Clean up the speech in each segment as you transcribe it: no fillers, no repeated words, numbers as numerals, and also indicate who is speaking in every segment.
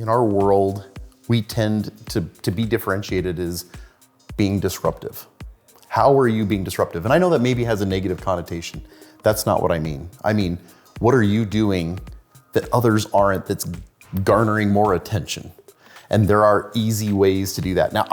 Speaker 1: In our world, we tend to be differentiated as being disruptive. How are you being disruptive? And I know that maybe has a negative connotation. That's not what I mean. I mean, what are you doing that others aren't that's garnering more attention? And there are easy ways to do that. Now,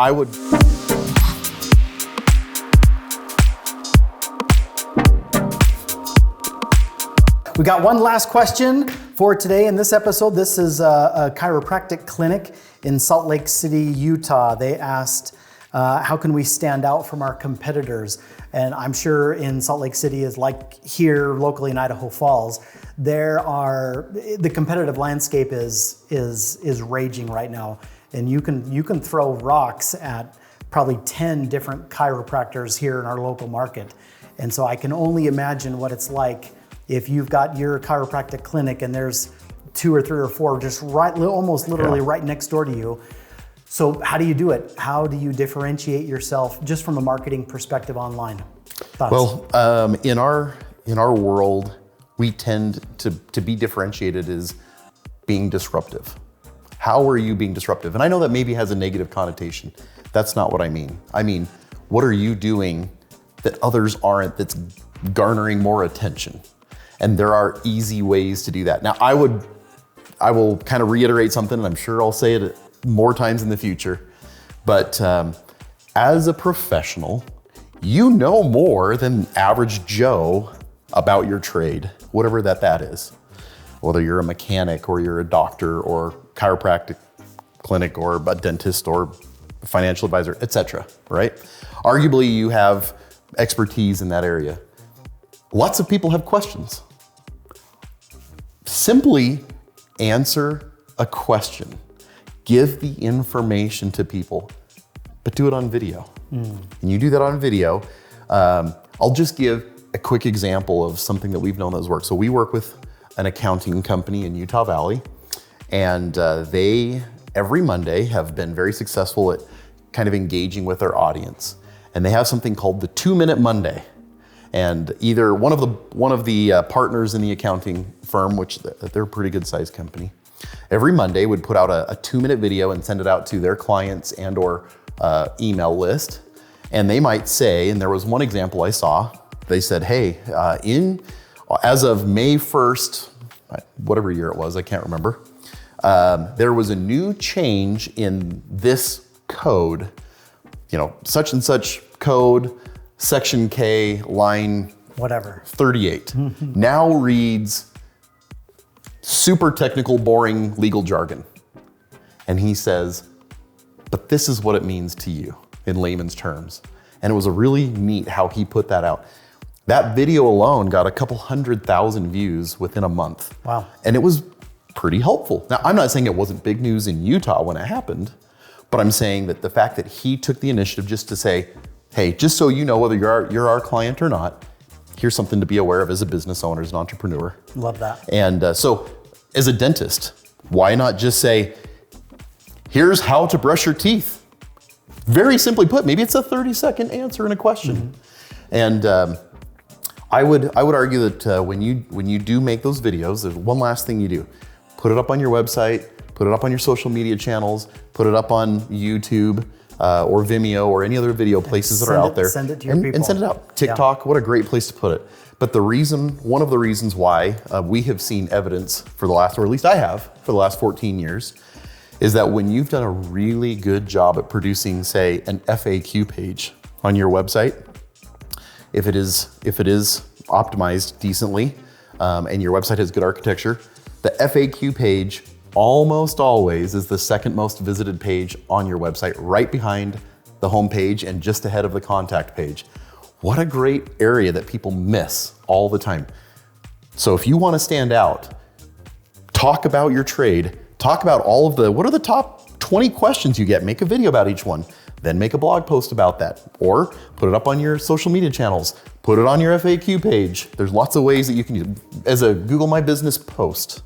Speaker 2: We got one last question for today in this episode. This is a chiropractic clinic in Salt Lake City, Utah. They asked, how can we stand out from our competitors? And I'm sure in Salt Lake City is like here locally in Idaho Falls, the competitive landscape is raging right now. And you can throw rocks at probably 10 different chiropractors here in our local market. And so I can only imagine what it's like if you've got your chiropractic clinic and there's 2 or 3 or 4 just almost literally right next door to you. So how do you do it? How do you differentiate yourself just from a marketing perspective online? Thoughts?
Speaker 1: Well, in our world, we tend to be differentiated as being disruptive. How are you being disruptive? And I know that maybe has a negative connotation. That's not what I mean. I mean, what are you doing that others aren't that's garnering more attention? And there are easy ways to do that. Now, I will kind of reiterate something, and I'm sure I'll say it more times in the future, but as a professional, you know more than average Joe about your trade, whatever that is. Whether you're a mechanic or you're a doctor or chiropractic clinic or a dentist or a financial advisor, etc., right? Arguably, you have expertise in that area. Lots of people have questions. Simply answer a question. Give the information to people, but do it on video. And you do that on video. I'll just give a quick example of something that we've known that's worked. So we work with an accounting company in Utah Valley, and they, every Monday, have been very successful at kind of engaging with their audience. And they have something called the 2-Minute Monday. And either one of the partners in the accounting firm, which they're a pretty good sized company, every Monday would put out a 2-minute video and send it out to their clients and or email list. And they might say, and there was one example I saw, they said, hey, as of May 1st, whatever year it was, I can't remember, there was a new change in this code, such and such code, Section K, line whatever 38, now reads super technical, boring legal jargon. And he says, but this is what it means to you in layman's terms. And it was a really neat how he put that out. That video alone got a couple 100,000 views within a month.
Speaker 2: Wow.
Speaker 1: And it was pretty helpful. Now, I'm not saying it wasn't big news in Utah when it happened, but I'm saying that the fact that he took the initiative just to say, hey, just so you know whether you're our client or not, here's something to be aware of as a business owner, as an entrepreneur.
Speaker 2: Love that.
Speaker 1: And so as a dentist, why not just say, here's how to brush your teeth? Very simply put, maybe it's a 30-second answer in a question. And I would argue that when you do make those videos, there's one last thing you do. Put it up on your website, put it up on your social media channels, put it up on YouTube, or Vimeo or any other video places that are out there.
Speaker 2: Send it to your people.
Speaker 1: And send it out. TikTok, what a great place to put it. But one of the reasons why we have seen evidence for the last, or at least I have, for the last 14 years, is that when you've done a really good job at producing, say, an FAQ page on your website, if it is optimized decently, and your website has good architecture, the FAQ page almost always is the second most visited page on your website, right behind the home page and just ahead of the contact page. What a great area that people miss all the time. So if you want to stand out, talk about your trade, talk about what are the top 20 questions you get, make a video about each one, then make a blog post about that, or put it up on your social media channels, put it on your FAQ page. There's lots of ways that you can use it. As a Google My Business post,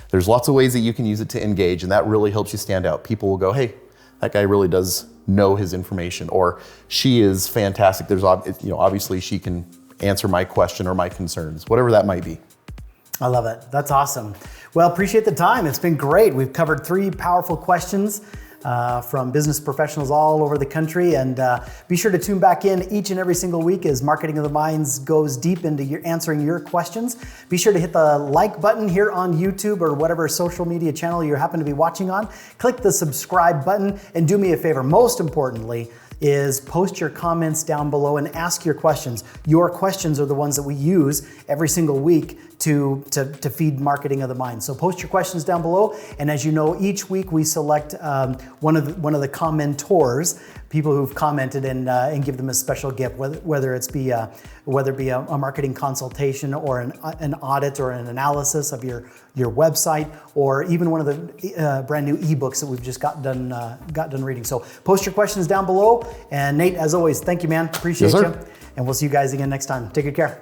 Speaker 1: there's lots of ways that you can use it to engage, and that really helps you stand out. People will go, hey, that guy really does know his information, or she is fantastic. There's obviously she can answer my question or my concerns, whatever that might be.
Speaker 2: I love it. That's awesome. Well, appreciate the time. It's been great. We've covered 3 powerful questions from business professionals all over the country. And be sure to tune back in each and every single week as Marketing of the Minds goes deep into answering your questions. Be sure to hit the like button here on YouTube or whatever social media channel you happen to be watching on. Click the subscribe button and do me a favor. Most importantly, is post your comments down below and ask your questions. Your questions are the ones that we use every single week to feed Marketing of the Mind. So post your questions down below, and as you know, each week we select one of the commentors, people who've commented, and give them a special gift, whether it be a marketing consultation or an audit or an analysis of your website, or even one of the brand new ebooks that we've just got done reading. So post your questions down below. And Nate, as always, thank you, man. Appreciate you. And we'll see you guys again next time. Take good care.